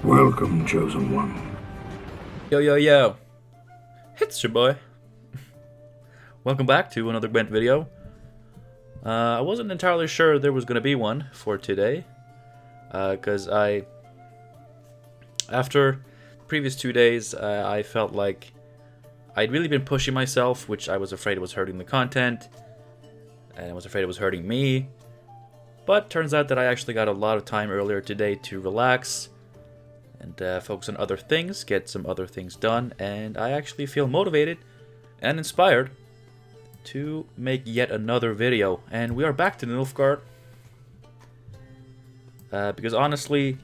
Welcome, Chosen One. Yo, yo, yo. It's your boy. Welcome back to another Gwent video. I wasn't entirely sure there was going to be one for today. Because after the previous 2 days, I felt like I'd really been pushing myself, which I was afraid was hurting the content. And I was afraid it was hurting me. But turns out that I actually got a lot of time earlier today to relax and focus on other things, get some other things done, and I actually feel motivated and inspired to make yet another video. And we are back to Nilfgaard. Because honestly,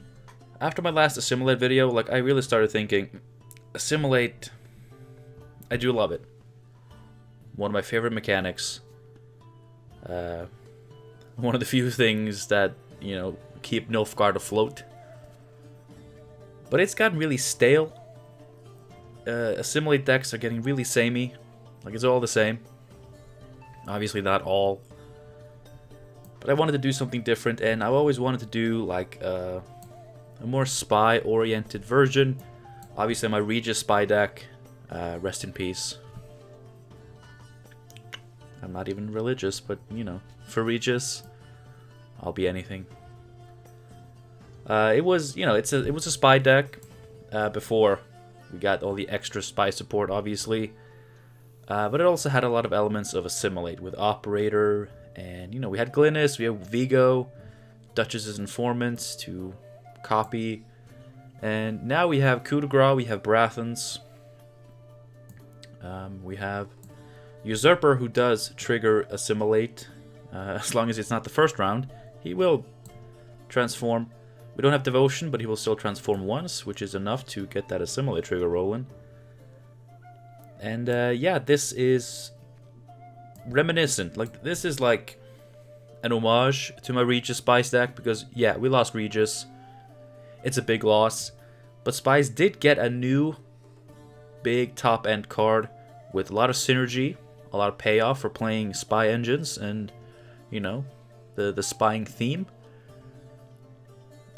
after my last Assimilate video, like, I really started thinking, Assimilate, I do love it. One of my favorite mechanics. One of the few things that, you know, keep Nilfgaard afloat. But it's gotten really stale. Assimilate decks are getting really samey. Like, it's all the same. Obviously not all. But I wanted to do something different, and I always wanted to do, like, a more spy-oriented version. Obviously my Regis spy deck, rest in peace. I'm not even religious, but, you know, for Regis, I'll be anything. It was, you know, it was a spy deck before we got all the extra spy support, obviously. But it also had a lot of elements of Assimilate with Operator, and, you know, we had Glynis, we have Vigo, Duchess's Informants to copy, and now we have Coup de Grace, we have Brathens, we have Usurper, who does trigger Assimilate. As long as it's not the first round, he will transform. We don't have Devotion, but he will still transform once, which is enough to get that Assimilate trigger rolling. And yeah, this is reminiscent. Like, this is like an homage to my Regis Spies deck, because yeah, we lost Regis. It's a big loss. But Spies did get a new big top-end card with a lot of synergy, a lot of payoff for playing spy engines and, you know, the spying theme.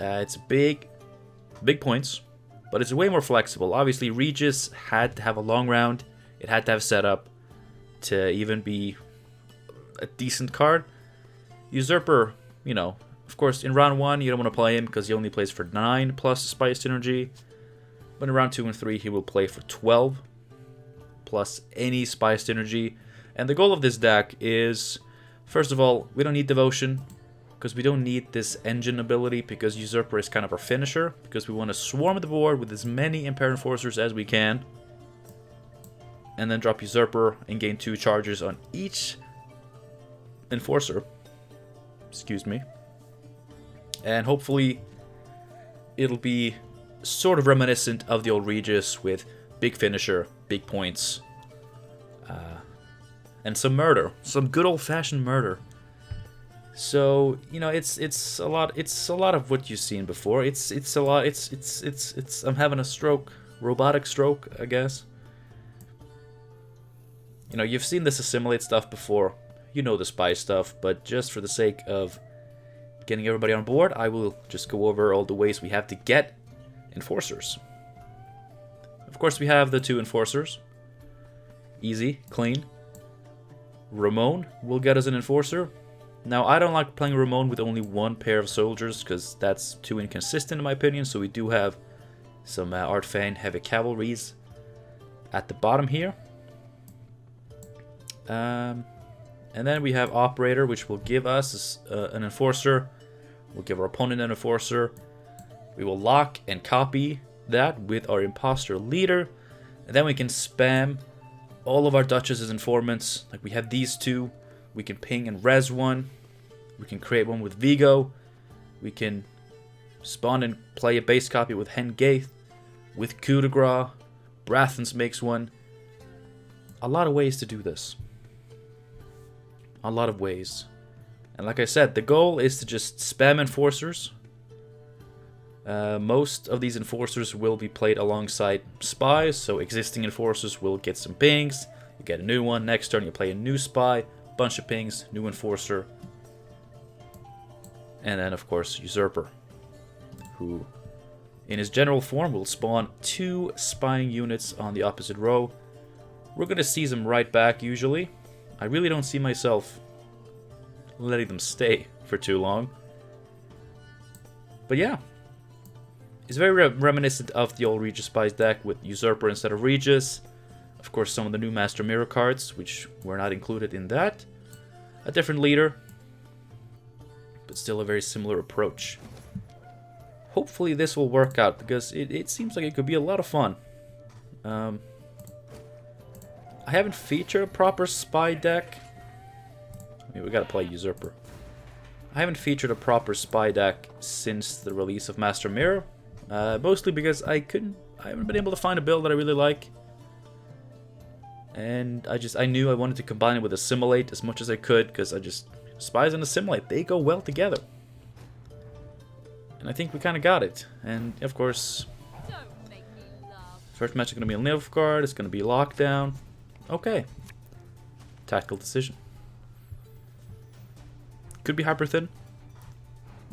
It's big points, but it's way more flexible. Obviously, Regis had to have a long round. It had to have setup to even be a decent card. Usurper, you know, of course, in round 1, you don't want to play him because he only plays for 9 plus spy synergy. But in round 2 and 3, he will play for 12 plus any spy synergy. And the goal of this deck is, first of all, we don't need Devotion, because we don't need this engine ability, because Usurper is kind of our finisher, because we want to swarm the board with as many Impaired Enforcers as we can, and then drop Usurper and gain 2 charges on each Enforcer. Excuse me. And hopefully it'll be sort of reminiscent of the old Regis with big finisher, big points, and some murder, some good old-fashioned murder. So, you know, it's a lot of what you've seen before. It's a lot. I'm having a stroke, robotic stroke, I guess. You know, you've seen this Assimilate stuff before. You know the spy stuff, but just for the sake of getting everybody on board, I will just go over all the ways we have to get Enforcers. Of course, we have the 2 Enforcers. Easy, clean. Ramon will get us an Enforcer. Now, I don't like playing Ramon with only 1 pair of soldiers, because that's too inconsistent in my opinion, so we do have some Archetype heavy cavalries at the bottom here. And then we have Operator, which will give us an Enforcer. We'll give our opponent an Enforcer. We will lock and copy that with our Imposter Leader, and then we can spam all of our Duchess's Informants. Like, we have these 2. We can ping and res one. We can create one with Vigo. We can spawn and play a base copy with Hengaith, with Coup de Grace. Brathens makes one. A lot of ways to do this. A lot of ways. And like I said, the goal is to just spam Enforcers. Most of these Enforcers will be played alongside Spies, so existing Enforcers will get some pings. You get a new one. Next turn you play a new Spy. Bunch of pings, new Enforcer. And then, of course, Usurper, who In his general form, we'll spawn 2 spying units on the opposite row. We're going to seize them right back, usually. I really don't see myself letting them stay for too long. But yeah. It's very reminiscent of the old Regis Spies deck with Usurper instead of Regis. Of course, some of the new Master Mirror cards, which were not included in that. A different leader, but still a very similar approach. Hopefully this will work out, because it seems like it could be a lot of fun. I haven't featured a proper spy deck. I mean, we gotta play Usurper. I haven't featured a proper spy deck since the release of Master Mirror. Mostly because I haven't been able to find a build that I really like. And I knew I wanted to combine it with Assimilate as much as I could, because Spies and Assimilate, they go well together. And I think we kind of got it. And of course, first match is going to be a Nilfgaard, it's going to be Lockdown. Okay. Tactical decision. Could be Hyperthin.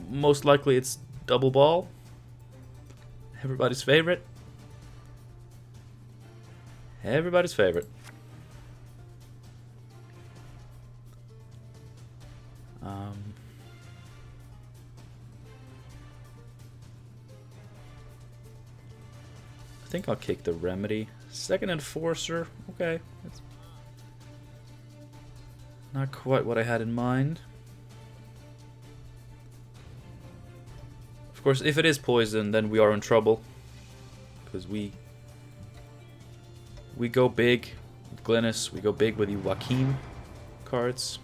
Most likely it's Double Ball. Everybody's favorite. Everybody's favorite. I think I'll kick the Remedy. Second Enforcer. Okay. That's not quite what I had in mind. Of course, if it is poison, then we are in trouble. Because we go big with Glynis. We go big with the Joachim cards.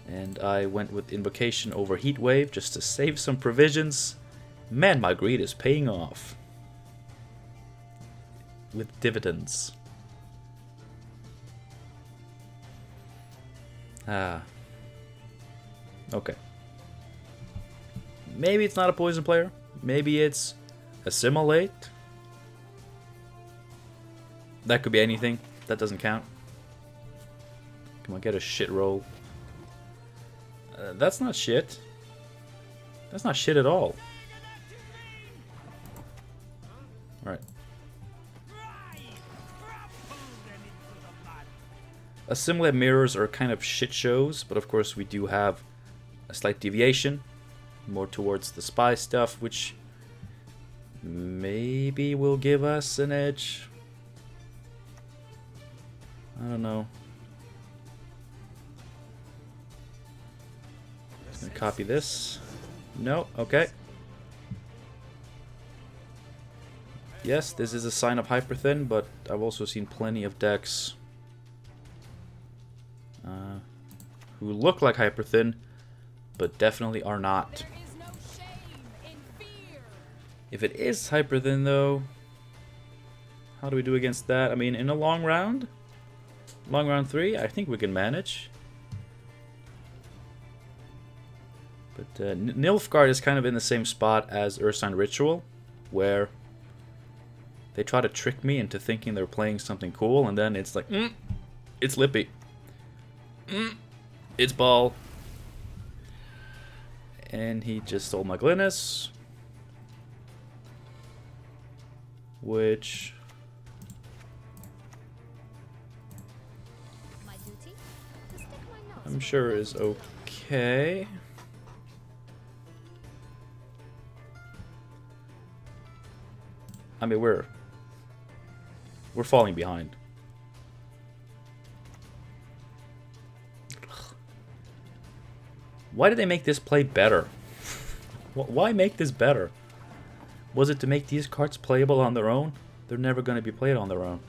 And I went with Invocation over Heatwave just to save some provisions. Man, my greed is paying off. With dividends. Ah. Okay. Maybe it's not a poison player. Maybe it's Assimilate. That could be anything. That doesn't count. Come on, get a shit roll. That's not shit. That's not shit at all. Alright. Assimilate mirrors are kind of shit shows, but of course we do have a slight deviation. More towards the spy stuff, which maybe will give us an edge. I don't know. Just gonna copy this. No, okay. Yes, this is a sign of Hyperthin, but I've also seen plenty of decks who look like Hyperthin, but definitely are not. If it is Hyperthin, though, how do we do against that? I mean, in a long round 3, I think we can manage. But Nilfgaard is kind of in the same spot as Ursine Ritual, where they try to trick me into thinking they're playing something cool, and then it's like, it's Lippy. It's Ball. And he just stole my Glynis. Which... I'm sure is okay. I mean, we're falling behind. Why did they make this play better? Why make this better? Was it to make these cards playable on their own? They're never going to be played on their own.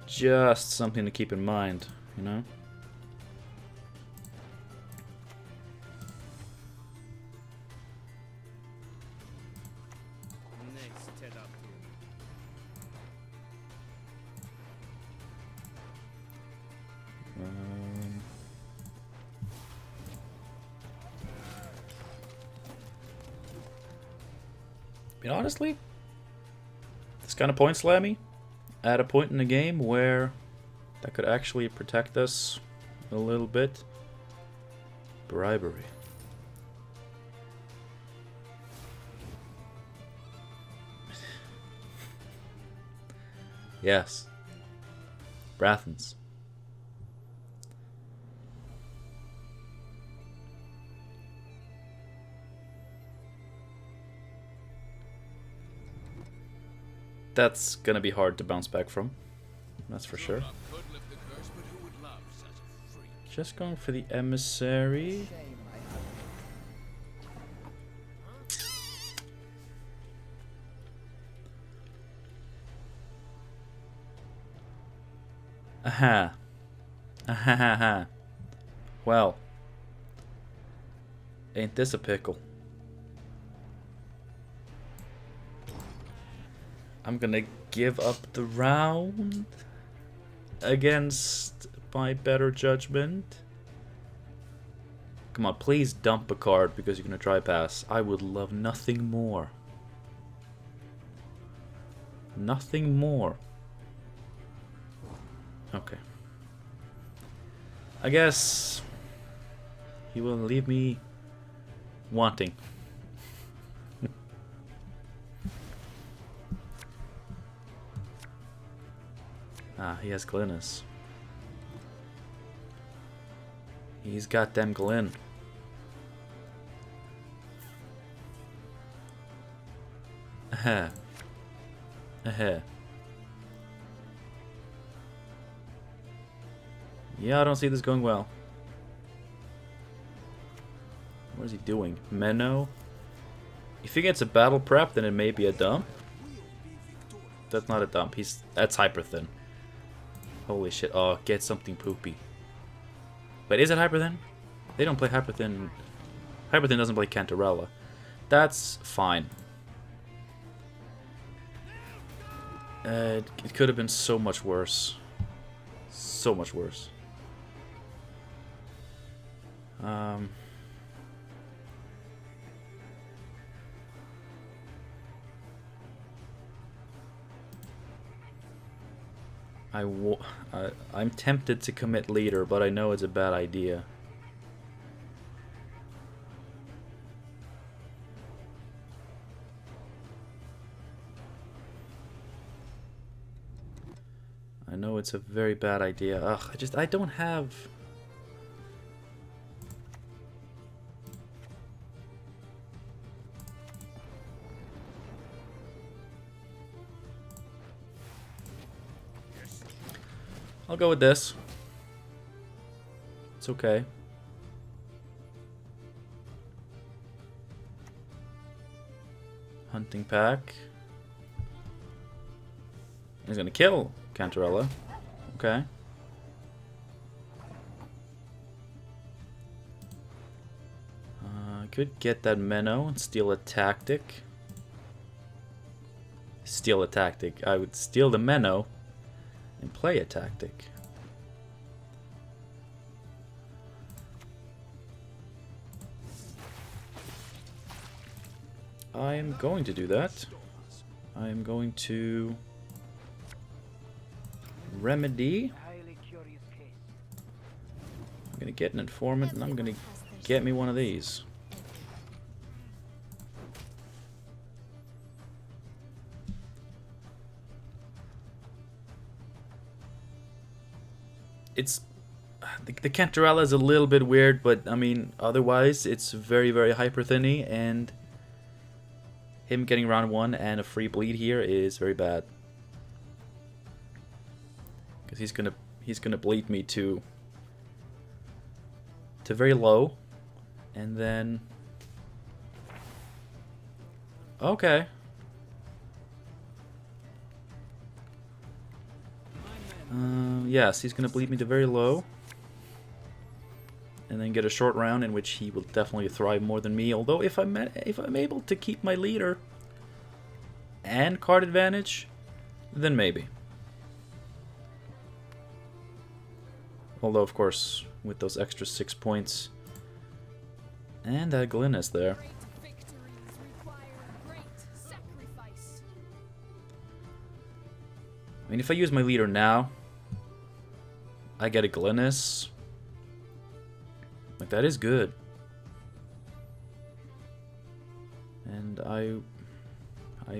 Just something to keep in mind, you know? I mean, honestly, this kind of point slammy at a point in the game where that could actually protect us a little bit. Bribery. Yes. Brathens. That's gonna be hard to bounce back from. That's for sure. Just going for the emissary. Aha. Aha. Well. Ain't this a pickle? I'm gonna give up the round against my better judgment. Come on, please dump a card because you're gonna try pass. I would love nothing more. Nothing more. Okay. I guess he will leave me wanting. Ah, he has Glynis. He's got them Glyn. Aha. Aha. Yeah, I don't see this going well. What is he doing? Menno? If he gets a battle prep, then it may be a dump. That's not a dump. That's Hyperthin. Holy shit. Oh, get something poopy. Wait, is it Hyperthin? They don't play Hyperthin. Hyperthin doesn't play Cantarella. That's fine. It could have been so much worse. So much worse. I'm tempted to commit leader, but I know it's a bad idea. I know it's a very bad idea. Ugh, I don't have... I'll go with this. It's okay. Hunting pack. He's gonna kill Cantarella. Okay. I could get that Menno and steal a tactic. Steal a tactic. I would steal the Menno and play a tactic. I am going to do that. I am going to remedy. I'm going to get an informant and I'm going to get me one of these. It's the Cantarella is a little bit weird, but I mean otherwise it's very, very Hyperthin-y, and him getting round 1 and a free bleed here is very bad. Because he's gonna bleed me to very low, and then okay. Yes, he's gonna bleed me to very low, and then get a short round in which he will definitely thrive more than me. Although if I'm able to keep my leader and card advantage, then maybe. Although of course with those extra 6 points and that Glynis there. I mean, if I use my leader now, I get a Glynis. Like, that is good. And I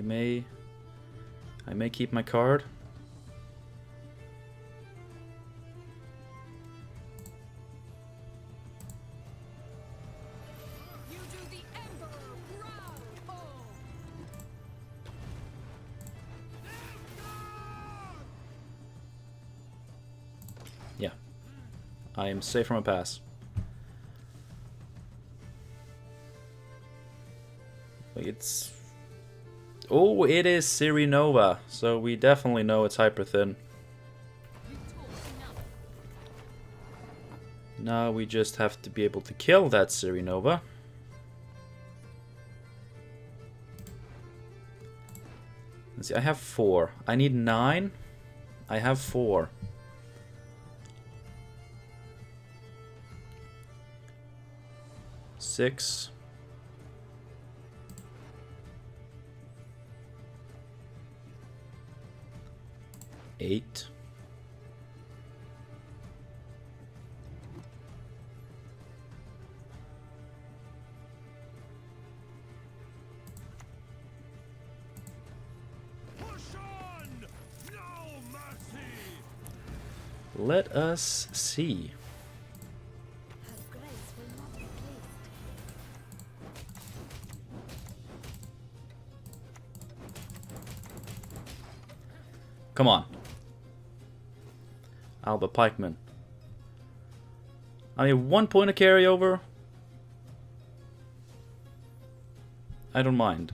may keep my card. I am safe from a pass. It's... Oh, it is Sirinova, so we definitely know it's Hyperthin. Now we just have to be able to kill that Sirinova. Let's see, I have 4. I need 9. I have 4. Six. 8. Let us see. Come on. Alba Pikeman. I mean, 1 point of carryover. I don't mind.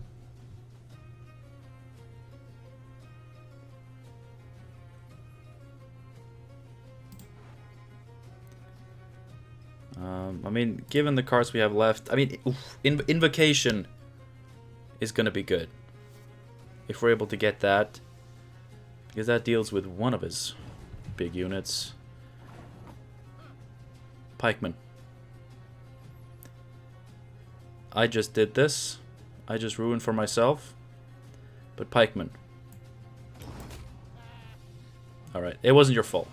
I mean, given the cards we have left, I mean, Invocation is gonna be good. If we're able to get that. Because that deals with one of his big units. Pikeman. I just did this. I just ruined for myself. But Pikeman. Alright, it wasn't your fault.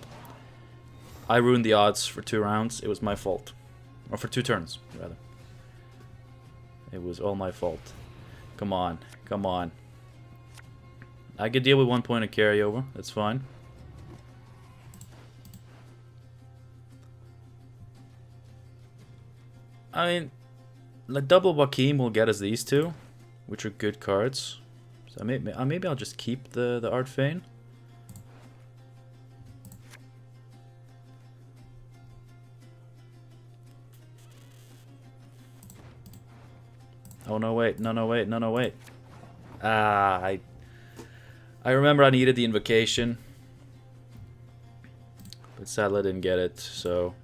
I ruined the odds for 2 rounds. It was my fault. Or for 2 turns, rather. It was all my fault. Come on. Come on. I could deal with 1 point of carryover. That's fine. I mean, the double Joachim will get us these 2, which are good cards. So maybe I'll just keep the Art Feign. Oh no, wait, no, wait, no, wait. Ah, I remember I needed the Invocation. But sadly I didn't get it, so...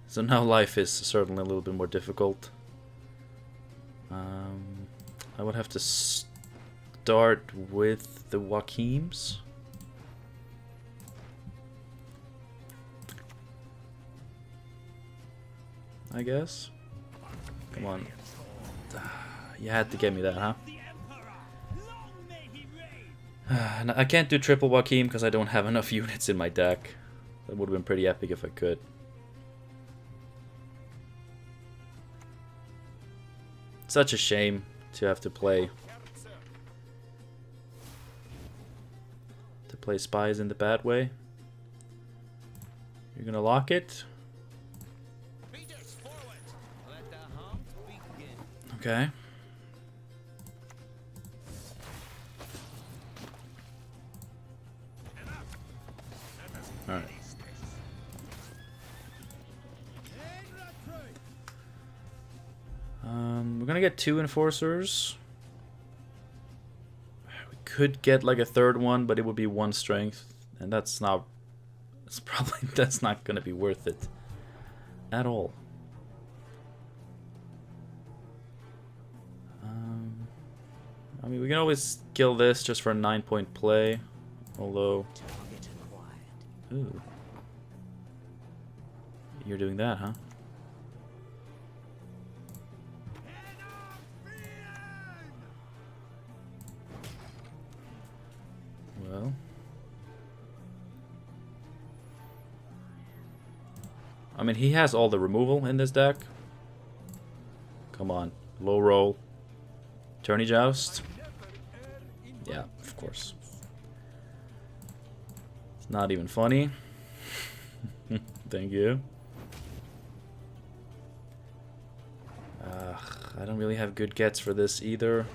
So now life is certainly a little bit more difficult. I would have to start with the Joachims. I guess. Come on. You had to get me that, huh? I can't do triple Joachim because I don't have enough units in my deck. That would have been pretty epic if I could. Such a shame to have to play spies in the bad way. You're gonna lock it? Okay. Alright. We're gonna get 2 enforcers. We could get like a 3rd one, but it would be 1 strength, and that's not gonna be worth it at all. I mean, we can always kill this just for a 9-point play, although... Ooh. You're doing that, huh? Well... I mean, he has all the removal in this deck. Come on. Low roll. Tourney Joust. Yeah, of course. It's not even funny. Thank you. I don't really have good gets for this either.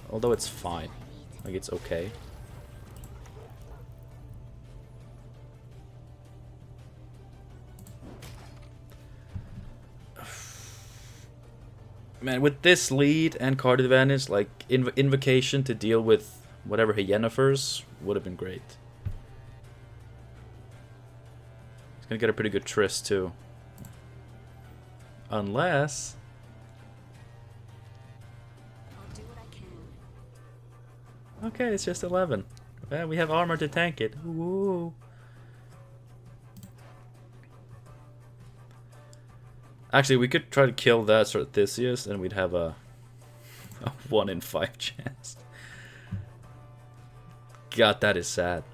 Although it's fine. Like, it's okay. Man, with this lead and card advantage, like, Invocation to deal with whatever he Yennifers would have been great. He's gonna get a pretty good Tryst, too. Unless... I'll do what I can. Okay, it's just 11. Well, we have armor to tank it. Ooh. Actually, we could try to kill that sort of Theseus, and we'd have a 1 in 5 chance. God, that is sad.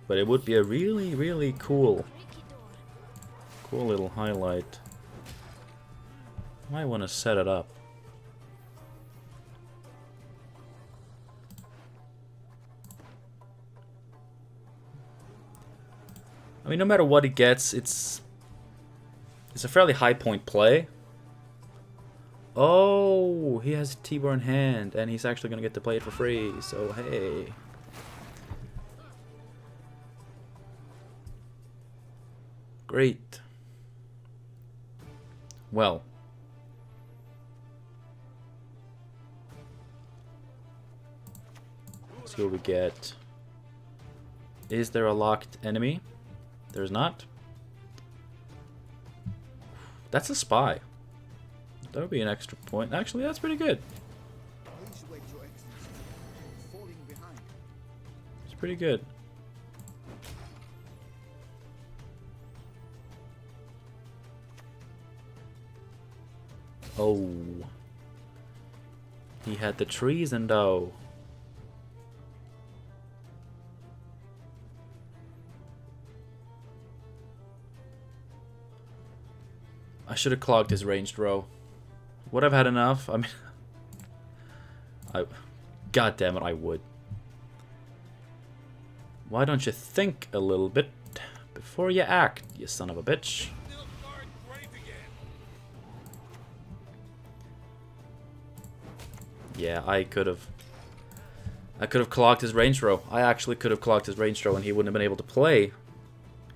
But it would be a really, really cool little highlight. Might want to set it up. I mean, no matter what he gets, it's a fairly high point play. Oh, he has T-Bar in hand, and he's actually going to get to play it for free, so hey. Great. Well. Let's see what we get. Is there a locked enemy? There's not. That's a spy. That would be an extra point. Actually, that's pretty good. It's pretty good. Oh. He had the treason though. I should have clogged his ranged row. Would I've had enough? I mean... God damn it, I would. Why don't you think a little bit before you act, you son of a bitch? Yeah, I could have clogged his ranged row. I actually could have clogged his ranged row and he wouldn't have been able to play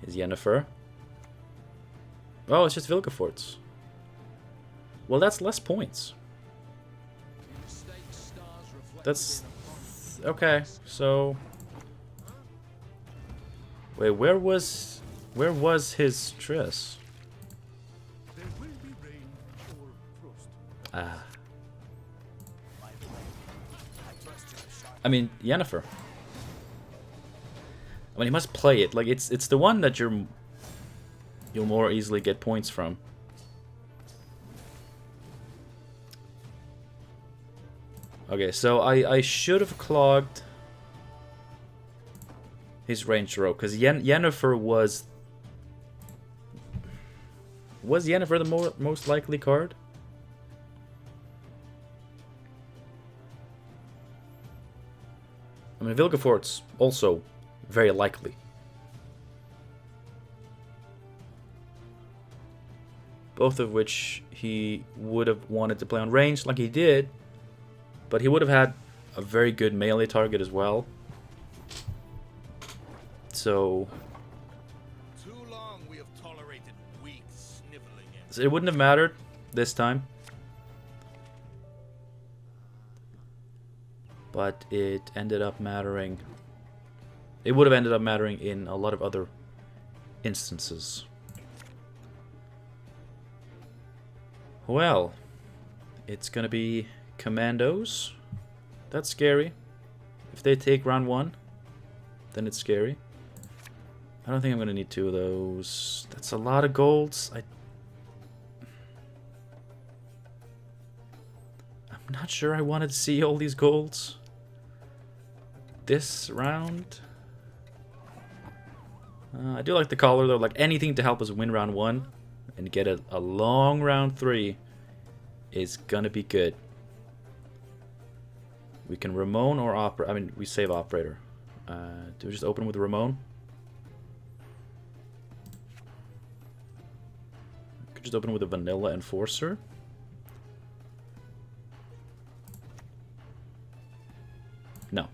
his Yennefer. Oh, it's just Vilgefortz. Well, that's less points. That's... Okay, so... Wait, where was his Triss? Ah. I mean, Yennefer. I mean, he must play it. Like, it's the one that you'll more easily get points from. Okay, so I should have clogged his range row, because Yennefer was Yennefer the most likely card? I mean, Vilgefortz also very likely. Both of which he would have wanted to play on range like he did, but he would have had a very good melee target as well. So, Too long we have tolerated weak sniveling. So it wouldn't have mattered this time. But it ended up mattering. It would have ended up mattering in a lot of other instances. Well, it's gonna be commandos. That's scary. If they take round 1, then it's scary. I don't think I'm gonna need 2 of those. That's a lot of golds. I'm not sure I wanted to see all these golds this round. I do like the collar though. Like, anything to help us win round 1 and get a long round 3 is gonna be good. We can Ramon or Opera. I mean, we save Operator. Do we just open with Ramon? Could just open with a Vanilla Enforcer. No.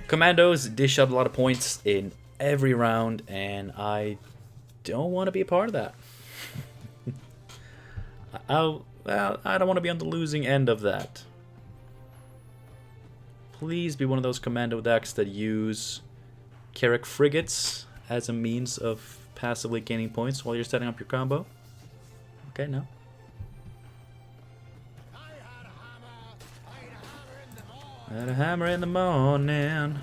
Commandos dish out a lot of points in every round, and I don't want to be a part of that. Well, I don't want to be on the losing end of that. Please be one of those commando decks that use Carrack frigates as a means of passively gaining points while you're setting up your combo. Okay, no. I had a hammer in the morning.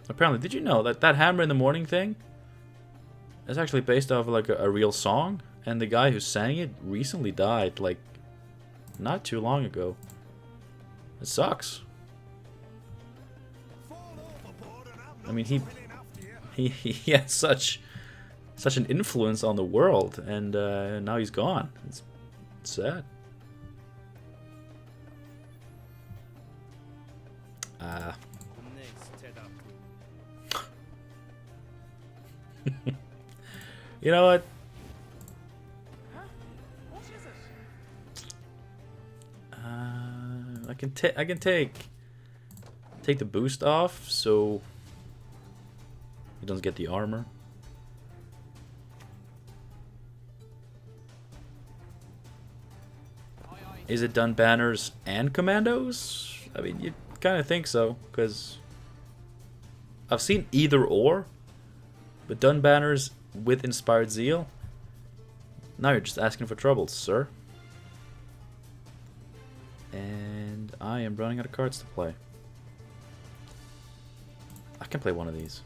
Apparently, did you know that that hammer in the morning thing is actually based off like a real song? And the guy who sang it recently died, like, not too long ago. It sucks. I mean, he had such an influence on the world, and now he's gone. It's sad. You know what? I can take the boost off, so he doesn't get the armor. Is it done banners and commandos? I mean, you kind of think so, because I've seen either or, but done banners with Inspired Zeal? Now you're just asking for trouble, sir. And I am running out of cards to play. I can play one of these.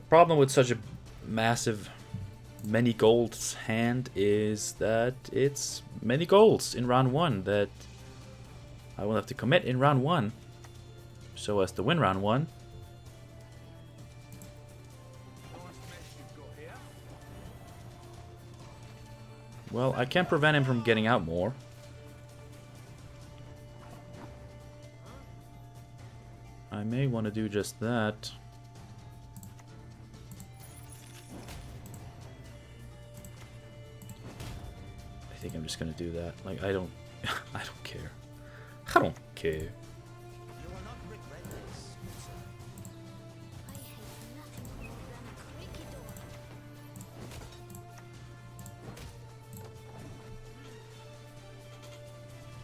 Problem with such a massive many golds hand is that it's many golds in round 1 that I will have to commit in round 1 so as to win round 1. Well, I can't prevent him from getting out more. I may want to do just that. I think I'm just gonna do that. Like, I don't I don't care. I don't care.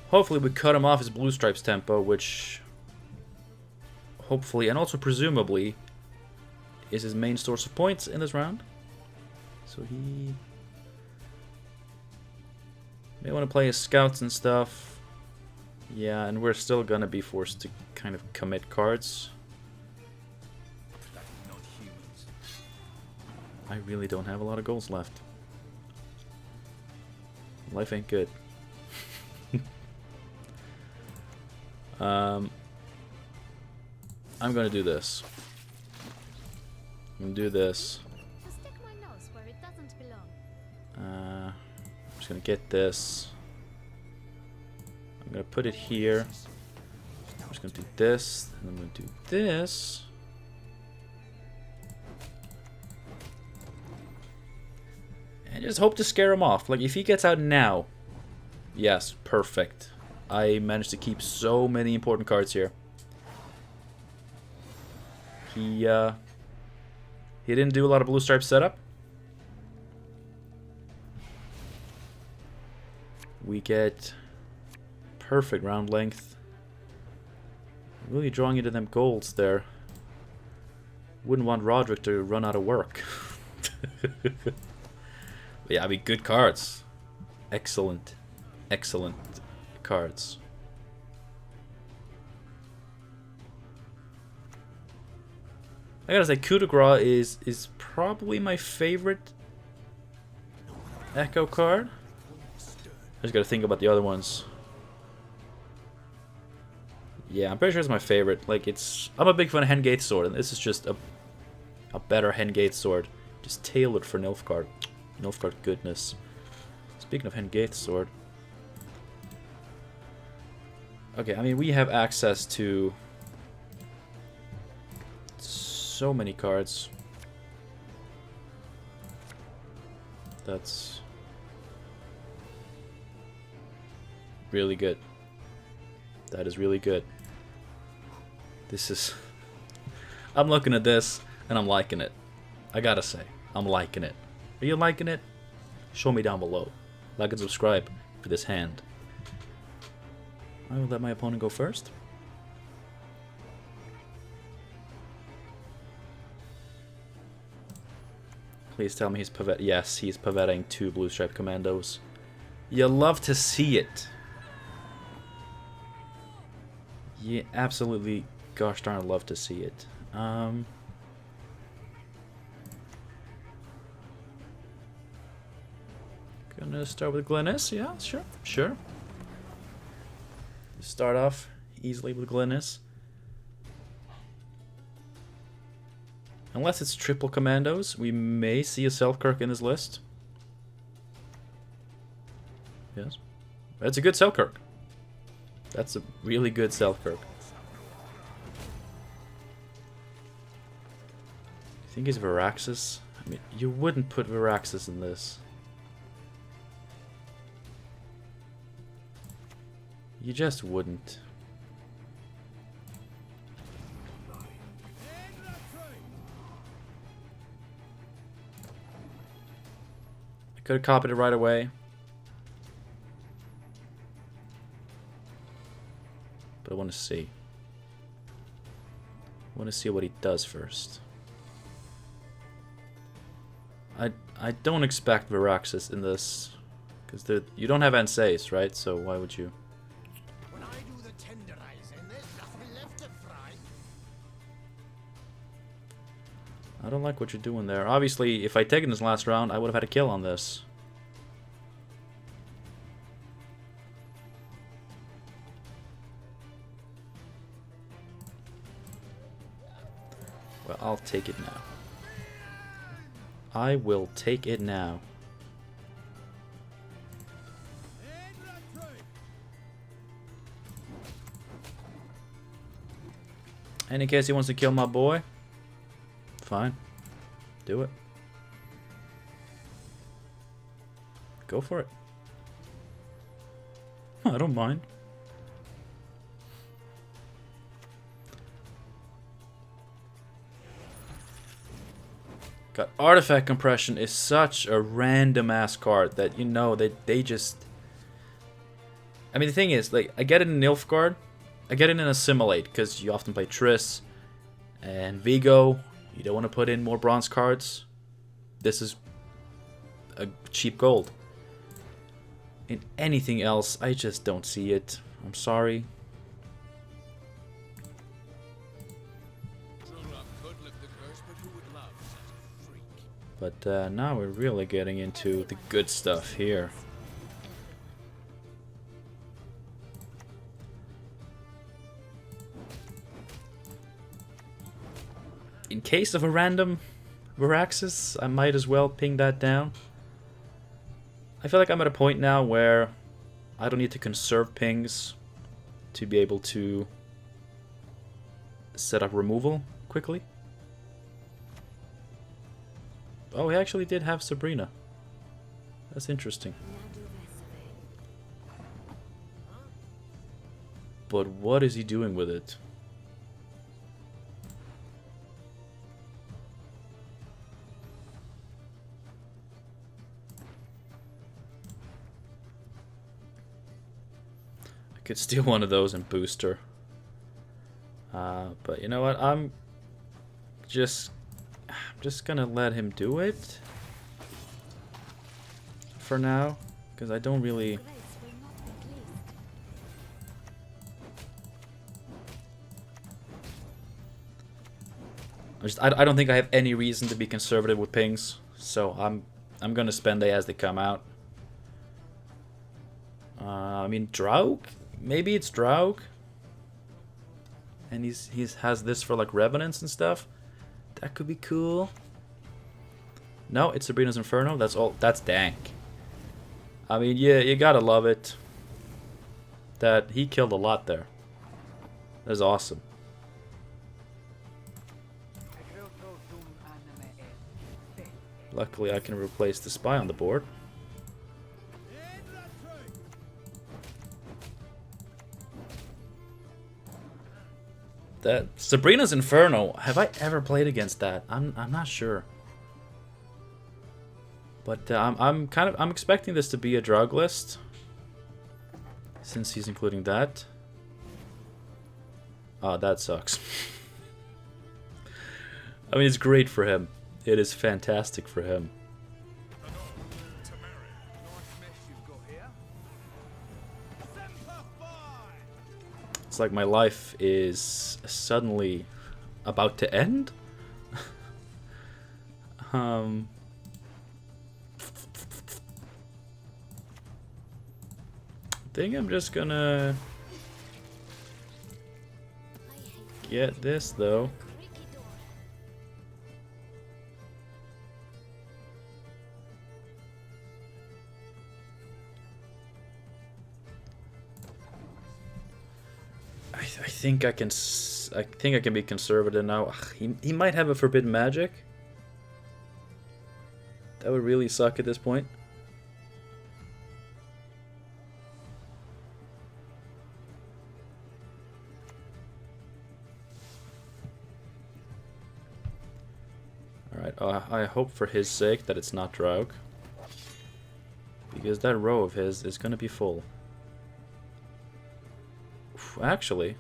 Hopefully we cut him off his blue stripes tempo, which hopefully and also presumably is his main source of points in this round. So he may want to play his scouts and stuff. Yeah, and we're still gonna be forced to kind of commit cards. I really don't have a lot of goals left. Life ain't good. I'm gonna do this. I'm gonna do this. Stick my nose where it doesn't belong. I'm just gonna get this. I'm gonna put it here. I'm just gonna do this, and I'm gonna do this. And just hope to scare him off. Like, if he gets out now, yes, perfect. I managed to keep so many important cards here. He didn't do a lot of blue stripe setup. We get perfect round length. Really drawing into them golds there. Wouldn't want Roderick to run out of work. But yeah, I mean, good cards. Excellent. Excellent cards. I gotta say, Coup de Grace is probably my favorite Echo card. I just gotta think about the other ones. Yeah, I'm pretty sure it's my favorite. Like, I'm a big fan of Hengate Sword, and this is just a better Hengate Sword, just tailored for Nilfgaard. Nilfgaard goodness. Speaking of Hengate Sword. Okay, I mean, we have access to so many cards. That's really good. That is really good. This is... I'm looking at this and I'm liking it. I gotta say, I'm liking it. Are you liking it? Show me down below. Like and subscribe for this hand. I will let my opponent go first. Please tell me he's pivot. Yes, he's pivoting 2 blue stripe commandos. You love to see it. You absolutely, gosh darn, love to see it. Gonna start with Glennis. Yeah, sure. Start off easily with Glennis. Unless it's triple commandos, we may see a Selkirk in this list. Yes. That's a good Selkirk. That's a really good Selkirk. I think he's Viraxis. I mean, you wouldn't put Viraxis in this. You just wouldn't. I could have copied it right away. But I want to see. I want to see what he does first. I don't expect Viraxis in this. Because you don't have Ansace, right? So why would you? When I do the tenderizing, there's nothing left to fry. I don't like what you're doing there. Obviously, if I'd taken this last round, I would have had a kill on this. Well, I'll take it now. I will take it now. And in case he wants to kill my boy, fine. Do it. Go for it. I don't mind. God, artifact compression is such a random ass card that, you know, they just... I mean, the thing is, like, I get it in Nilfgaard, I get it in Assimilate, because you often play Triss and Vigo. You don't want to put in more bronze cards. This is a cheap gold. In anything else, I just don't see it. I'm sorry. But now we're really getting into the good stuff here. In case of a random Viraxis, I might as well ping that down. I feel like I'm at a point now where I don't need to conserve pings to be able to set up removal quickly. Oh, he actually did have Sabrina. That's interesting. But what is he doing with it? I could steal one of those and booster. But you know what? I'm just gonna let him do it for now, because I don't really... I don't think I have any reason to be conservative with pings, so I'm gonna spend it as they come out. I mean, Draug? Maybe it's Draug, and he has this for like Revenants and stuff. That could be cool. No, it's Sabrina's Inferno. That's all. That's dank. I mean, yeah, you gotta love it. That he killed a lot there. That's awesome. Luckily, I can replace the spy on the board. That Sabrina's Inferno. Have I ever played against that? I'm not sure. But I'm expecting this to be a drug list, since he's including that. Oh, that sucks. I mean, it's great for him. It is fantastic for him. It's like my life is suddenly about to end. I think I'm just gonna get this though. I think I can. I think I can be conservative now. He might have a forbidden magic. That would really suck at this point. Alright, I hope for his sake that it's not Draug. Because that row of his is going to be full. Actually,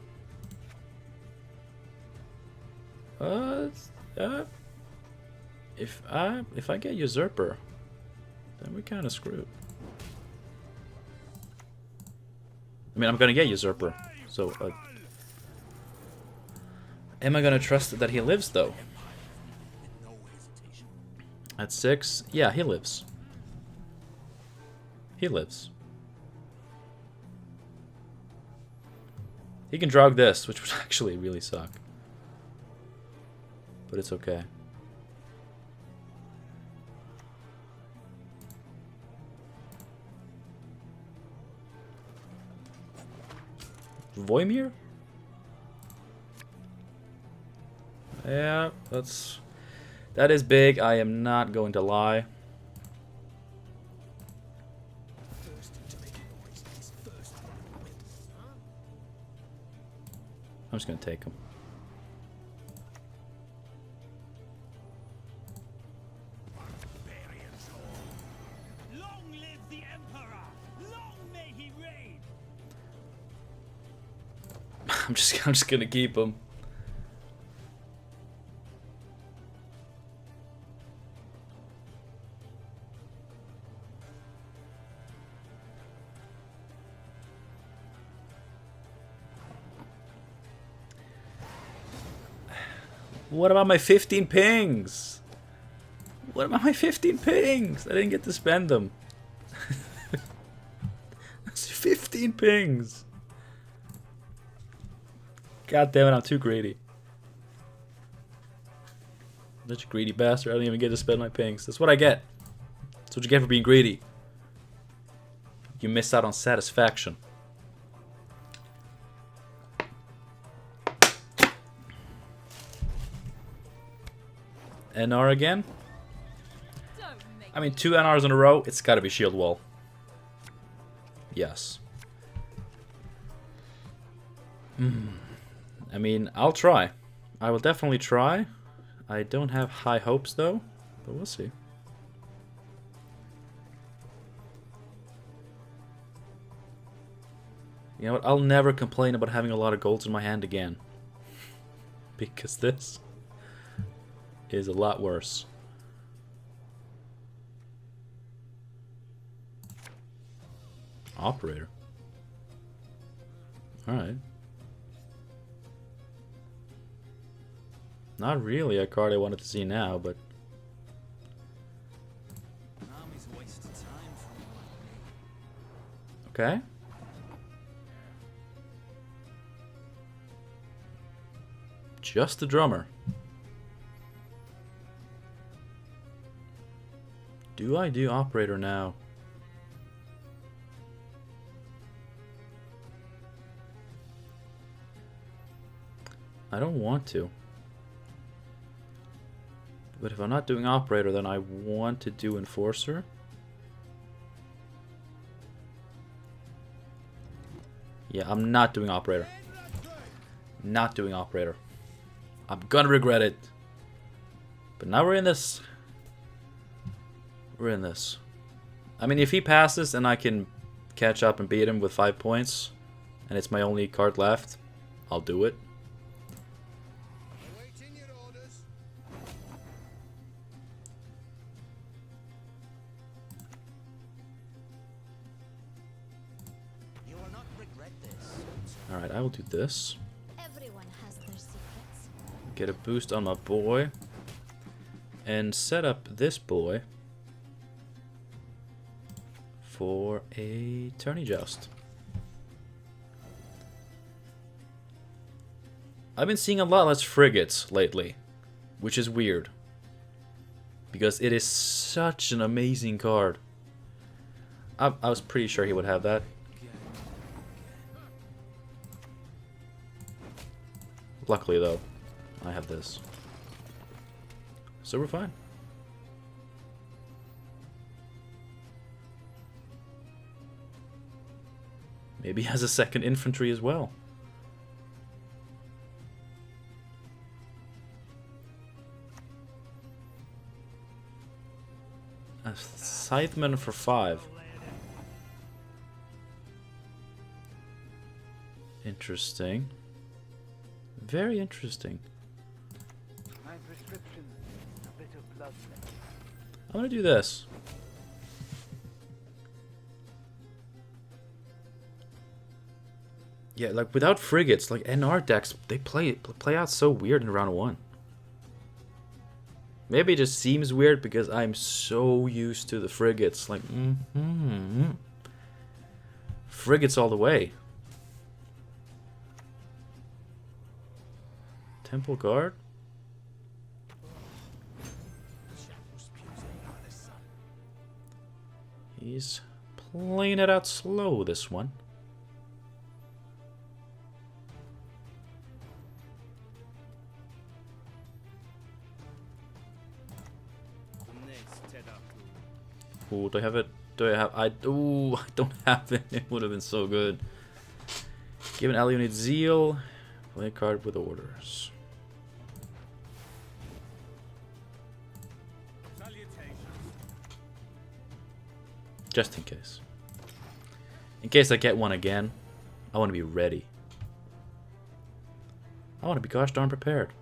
if I get Usurper, then we're kind of screwed. I mean, I'm gonna get Usurper, so am I gonna trust that he lives though? At 6, yeah, he lives. He lives. He can drag this, which would actually really suck. But it's okay. Voimir? Yeah, that is big. I am not going to lie. I'm just gonna take him. Long live the Emperor! Long may he reign! I'm just gonna keep him. What about my 15 pings? What about my 15 pings? I didn't get to spend them. That's 15 pings. God damn it, I'm too greedy. Such a greedy bastard. I don't even get to spend my pings. That's what I get. That's what you get for being greedy. You miss out on satisfaction. NR again? I mean, 2 NRs in a row, it's gotta be Shieldwall. Yes. I mean, I'll try. I will definitely try. I don't have high hopes though, but we'll see. You know what? I'll never complain about having a lot of golds in my hand again. Because this is a lot worse. Operator. Alright. Not really a card I wanted to see now, but... Okay. Just the drummer. Do I do operator now? I don't want to. But if I'm not doing Operator, then I want to do Enforcer. Yeah, I'm not doing Operator. Not doing Operator. I'm gonna regret it. But now we're in this. We're in this. I mean, if he passes, then I can catch up and beat him with 5 points. And it's my only card left. I'll do it. Awaiting your orders. You will not regret this. Alright, I will do this. Everyone has their secrets. Get a boost on my boy. And set up this boy for a tourney joust. I've been seeing a lot less frigates lately, which is weird. Because it is such an amazing card. I was pretty sure he would have that. Luckily though, I have this. So we're fine. Maybe he has a second infantry as well. A Scytheman for 5. Interesting. Very interesting. My prescription, a bit of blood. I'm gonna do this. Yeah, like without frigates, like NR decks, they play out so weird in round 1. Maybe it just seems weird because I'm so used to the frigates. Like, frigates all the way. Temple Guard? He's playing it out slow, this one. Ooh, do I have it? Do I have? Ooh, I don't have it. It would have been so good. Give an ally unit Zeal. Play a card with orders. Just in case. In case I get one again, I want to be ready. I want to be gosh darn prepared.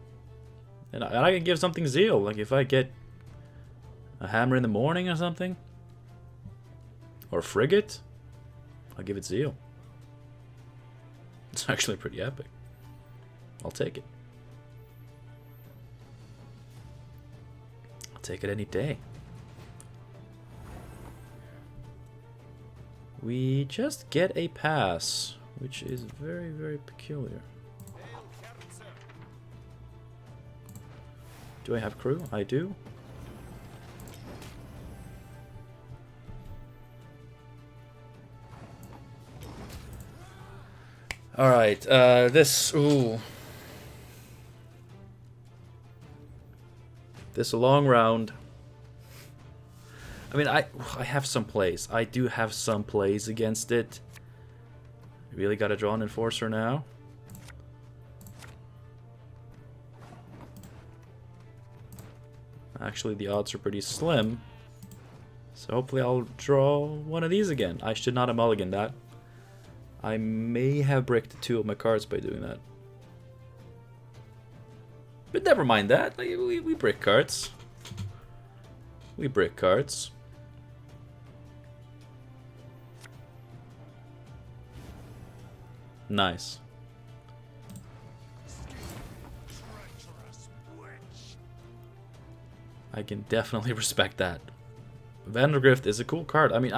And I can give something Zeal. Like if I get a hammer in the morning or something. Or a frigate, I'll give it Zeal. It's actually pretty epic. I'll take it. I'll take it any day. We just get a pass, which is very, very peculiar. Do I have crew? I do. Alright, this... Ooh. This long round. I mean, I have some plays. I do have some plays against it. Really gotta draw an Enforcer now. Actually, the odds are pretty slim. So hopefully I'll draw one of these again. I should not have mulliganed that. I may have bricked 2 of my cards by doing that. But never mind that. Like, we brick cards. We brick cards. Nice. I can definitely respect that. Vandergrift is a cool card. I mean,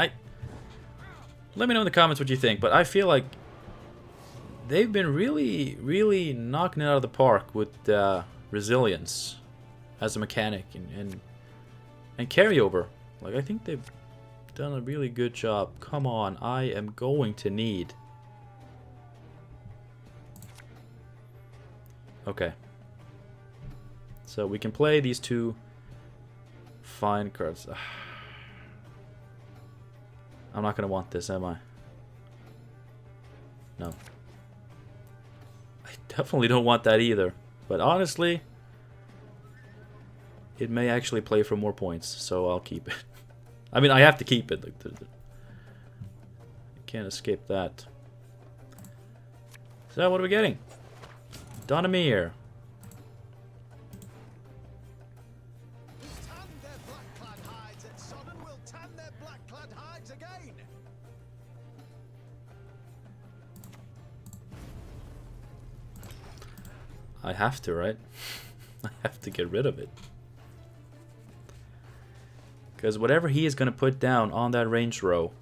let me know in the comments what you think, but I feel like they've been really, really knocking it out of the park with resilience as a mechanic and carryover. Like, I think they've done a really good job. Come on, I am going to need... Okay. So we can play these 2 fine cards. I'm not gonna want this, am I? No. I definitely don't want that either. But honestly, it may actually play for more points, so I'll keep it. I mean, I have to keep it. Like, I can't escape that. So, what are we getting? Donamir. Tan their black-clad hides at Sodden will tan their black-clad hides again. I have to, right? I have to get rid of it. Because whatever he is going to put down on that range row,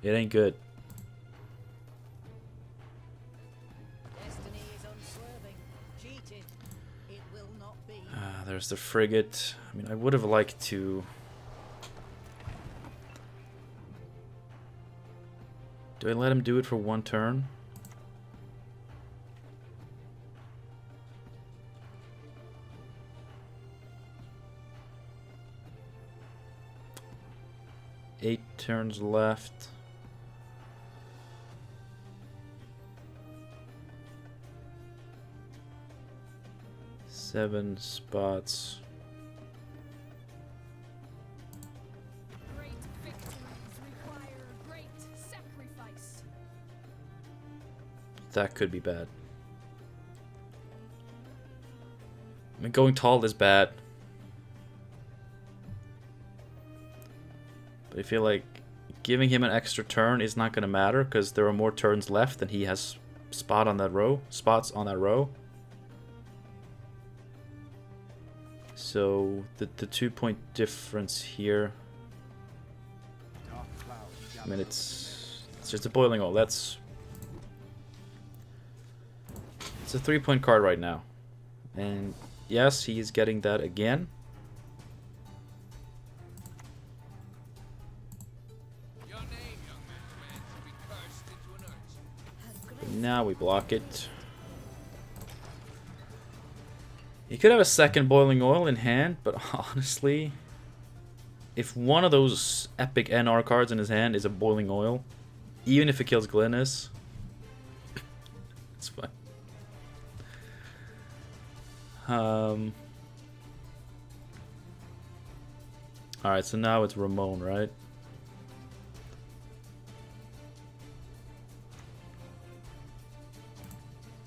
it ain't good. Destiny is unswerving. Cheated. It will not be. There's the frigate. I mean, I would have liked to... Do I let him do it for one turn? Eight turns left. Seven spots. Great victories require great sacrifice. That could be bad. I mean, going tall is bad. But I feel like giving him an extra turn is not going to matter because there are more turns left and he has spots on that row. So the 2-point difference here. I mean, it's just a boiling oil. It's a 3-point card right now, and yes, he is getting that again. Your name, young man's man, should be cursed into an urchin. But now we block it. He could have a second boiling oil in hand, but honestly, if one of those epic NR cards in his hand is a boiling oil, even if it kills Glynis, it's fine. Alright, so now it's Ramon, right?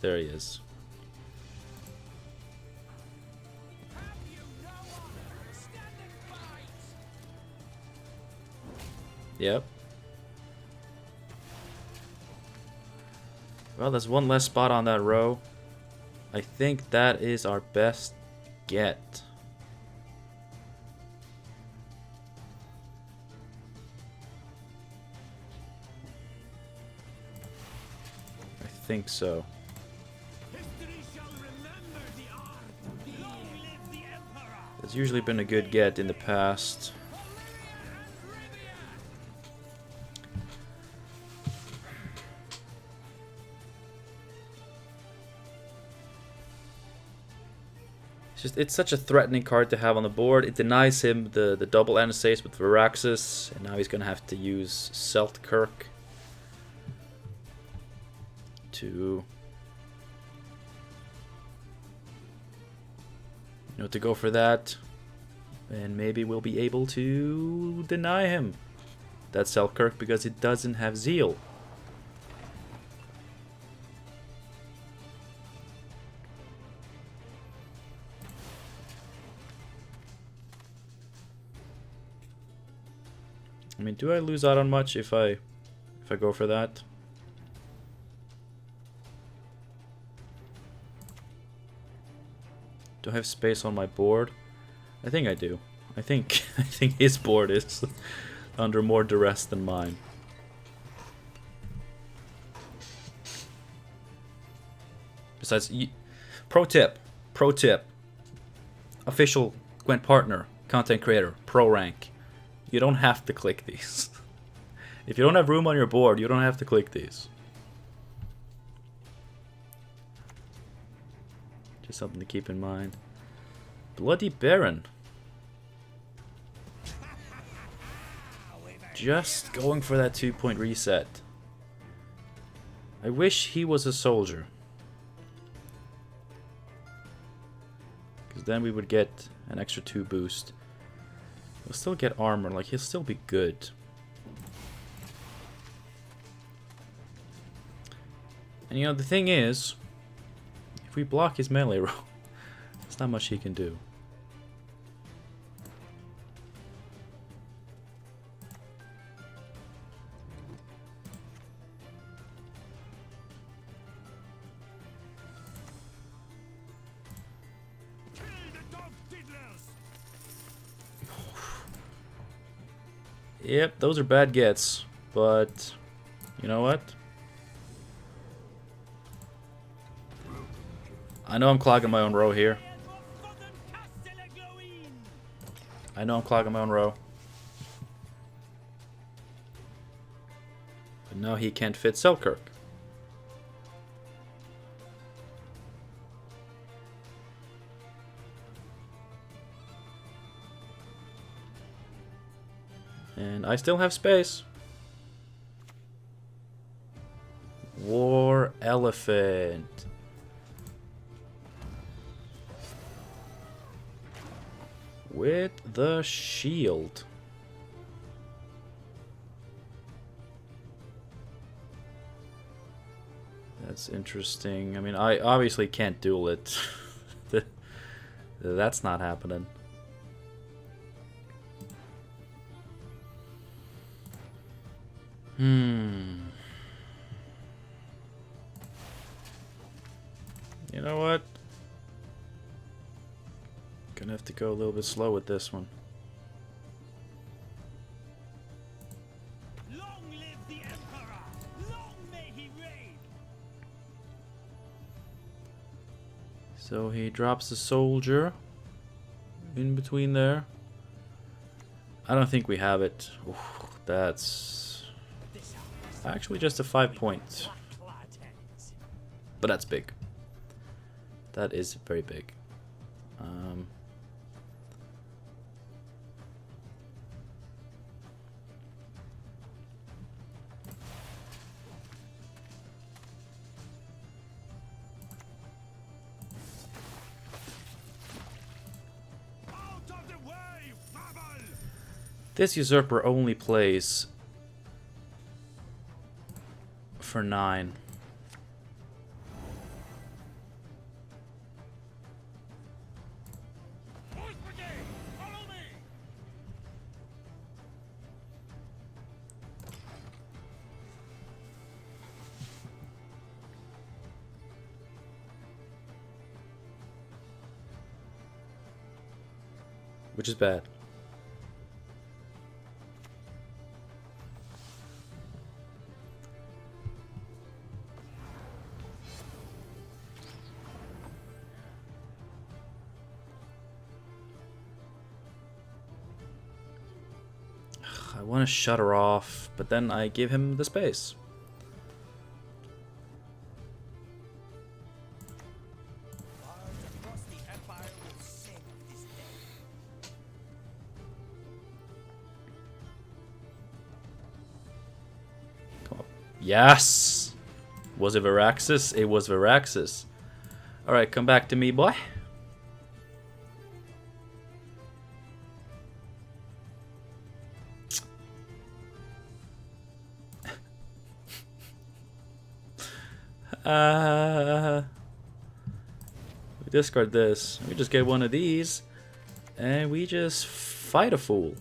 There he is. Yep. Well, there's one less spot on that row. I think that is our best get. I think so. It's usually been a good get in the past. It's such a threatening card to have on the board. It denies him the double NSAs with Viraxis, and now he's going to have to use Seltkirk to to go for that, and maybe we'll be able to deny him that Seltkirk because it doesn't have Zeal. I mean, do I lose out on much if I go for that? Do I have space on my board? I think I do. I think his board is under more duress than mine. Besides, pro tip, official Gwent partner, content creator, pro rank. You don't have to click these. If you don't have room on your board, you don't have to click these. Just something to keep in mind. Bloody Baron. Just going for that 2-point reset. I wish he was a soldier. Because then we would get an extra 2 boost. He'll still get armor, like he'll still be good. And you know, the thing is, if we block his melee roll, there's not much he can do. Yep, those are bad gets, but you know what? I know I'm clogging my own row here. I know I'm clogging my own row. But now he can't fit Selkirk. And I still have space. War Elephant. With the shield. That's interesting. I mean, I obviously can't duel it. That's not happening. You know what? Gonna have to go a little bit slow with this one. Long live the Emperor! Long may he reign! So he drops the soldier in between there. I don't think we have it. Oof, that's actually just a 5 point. But that's big. That is very big. This usurper only plays for 9. Which is bad. I want to shut her off, but then I give him the space. Come on. Yes! Was it Veraxis? It was Veraxis. Alright, come back to me, boy. We discard this. We just get one of these, and we just fight a fool.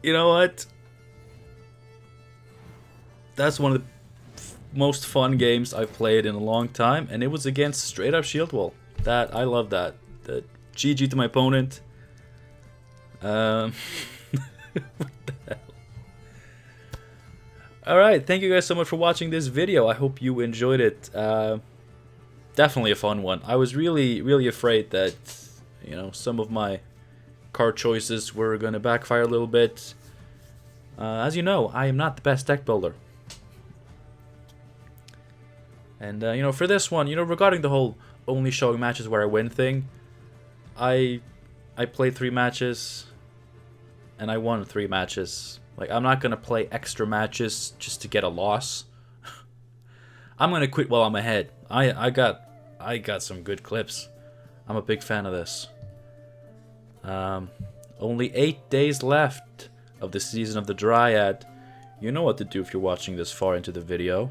You know what? That's one of the most fun games I've played in a long time, and it was against straight up Shieldwall. I love that. GG to my opponent. What the hell? Alright, thank you guys so much for watching this video. I hope you enjoyed it. Definitely a fun one. I was really afraid that, you know, some of my card choices were going to backfire a little bit. As you know, I am not the best deck builder. And, you know, for this one, you know, regarding the whole only showing matches where I win thing, I played 3 matches, and I won 3 matches. Like, I'm not gonna play extra matches just to get a loss. I'm gonna quit while I'm ahead. I got some good clips. I'm a big fan of this. Only 8 days left of the season of the Dryad. You know what to do if you're watching this far into the video.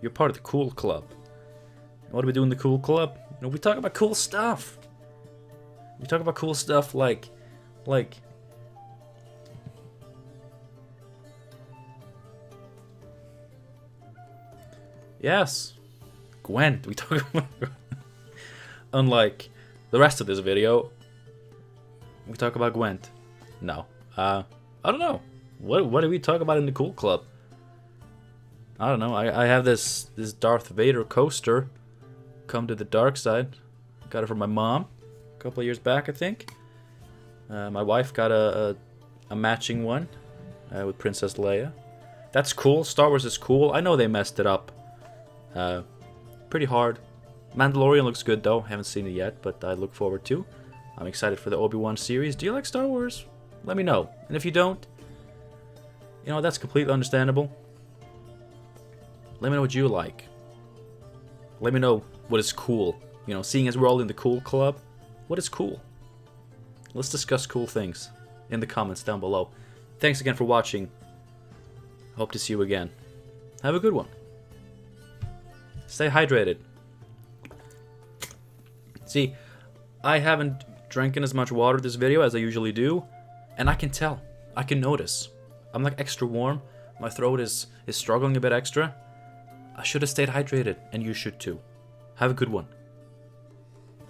You're part of the Cool Club. And what do we do in the Cool Club? You know, we talk about cool stuff. We talk about cool stuff like yes, Gwent. We talk about unlike the rest of this video. We talk about Gwent. No, I don't know. What do we talk about in the Cool Club? I don't know. I have this Darth Vader coaster. Come to the dark side. Got it from my mom a couple of years back, I think. My wife got a matching one with Princess Leia. That's cool. Star Wars is cool. I know they messed it up pretty hard. Mandalorian looks good though. Haven't seen it yet, but I look forward to. I'm excited for the Obi-Wan series. Do you like Star Wars? Let me know. And if you don't, you know, that's completely understandable. Let me know what you like. Let me know what is cool. You know, seeing as we're all in the Cool Club, what is cool? Let's discuss cool things in the comments down below. Thanks again for watching. Hope to see you again. Have a good one. Stay hydrated. See, I haven't drinking as much water this video as I usually do, and I can tell. I can notice. I'm like extra warm. My throat is struggling a bit extra. I should have stayed hydrated, and you should too. Have a good one.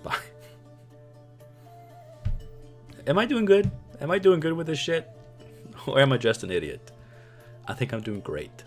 Bye. Am I doing good? Am I doing good with this shit? Or am I just an idiot? I think I'm doing great.